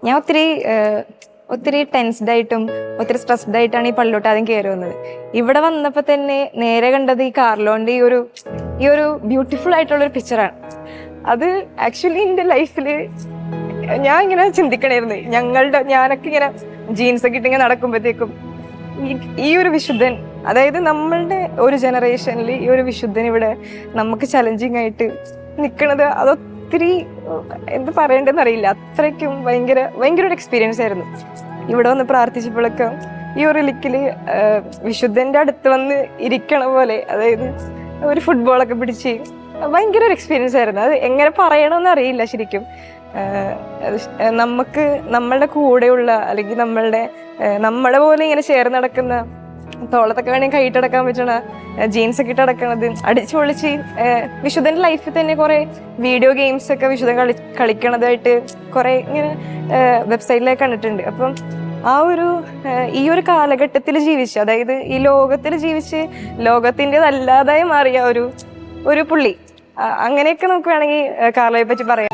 ഞാൻ ഒത്തിരി ടെൻസ്ഡ് ആയിട്ടും ഒത്തിരി സ്ട്രെസ്ഡ് ആയിട്ടാണ് ഈ പള്ളിലോട്ട് ആദ്യം കയറി വന്നത്. ഇവിടെ വന്നപ്പോൾ തന്നെ നേരെ കണ്ടത് ഈ കാർലോൻ്റെ ഈ ഒരു ബ്യൂട്ടിഫുൾ ആയിട്ടുള്ളൊരു പിക്ചറാണ്. അത് ആക്ച്വലി എൻ്റെ ലൈഫിൽ ഞാൻ ഇങ്ങനെ ചിന്തിക്കണമായിരുന്നു. ഞാനൊക്കെ ഇങ്ങനെ ജീൻസൊക്കെ ഇട്ടിങ്ങനെ നടക്കുമ്പോഴത്തേക്കും ഈ ഒരു വിശുദ്ധൻ, അതായത് നമ്മളുടെ ഒരു ജനറേഷനിൽ ഈ ഒരു വിശുദ്ധൻ ഇവിടെ നമുക്ക് ചലഞ്ചിങ് ആയിട്ട് നിൽക്കുന്നത് അതൊത്തിരി എന്ത് പറയേണ്ടതെന്ന് അറിയില്ല. അത്രയ്ക്കും ഭയങ്കര ഒരു എക്സ്പീരിയൻസ് ആയിരുന്നു. ഇവിടെ വന്ന് പ്രാർത്ഥിച്ചപ്പോഴൊക്കെ ഈ ഒരു ലിക്കിൽ വിശുദ്ധൻ്റെ അടുത്ത് വന്ന് ഇരിക്കണ പോലെ, അതായത് ഒരു ഫുട്ബോളൊക്കെ പിടിച്ച് ഭയങ്കര ഒരു എക്സ്പീരിയൻസ് ആയിരുന്നു. അത് എങ്ങനെ പറയണമെന്ന് അറിയില്ല ശരിക്കും. നമ്മളുടെ കൂടെയുള്ള അല്ലെങ്കിൽ നമ്മളെ പോലെ ഇങ്ങനെ ചേർന്ന് നടക്കുന്ന, തോളത്തൊക്കെ വേണമെങ്കിൽ കൈയിട്ടടക്കാൻ പറ്റണ, ജീൻസൊക്കെ ഇട്ട് അടക്കണത്, അടിച്ചു പൊളിച്ച് വിശുദ്ധൻ്റെ ലൈഫിൽ തന്നെ കുറേ വീഡിയോ ഗെയിംസ് ഒക്കെ വിശുദ്ധൻ കളിക്കണതായിട്ട് കുറേ ഇങ്ങനെ വെബ്സൈറ്റിലൊക്കെ കണ്ടിട്ടുണ്ട്. അപ്പം ഈ ഒരു കാലഘട്ടത്തിൽ ജീവിച്ച്, അതായത് ഈ ലോകത്തിൽ ജീവിച്ച് ലോകത്തിൻ്റെതല്ലാതായി മാറിയ ഒരു പുള്ളി, അങ്ങനെയൊക്കെ നമുക്ക് വേണമെങ്കിൽ കാർലോയെ പറ്റി പറയാം.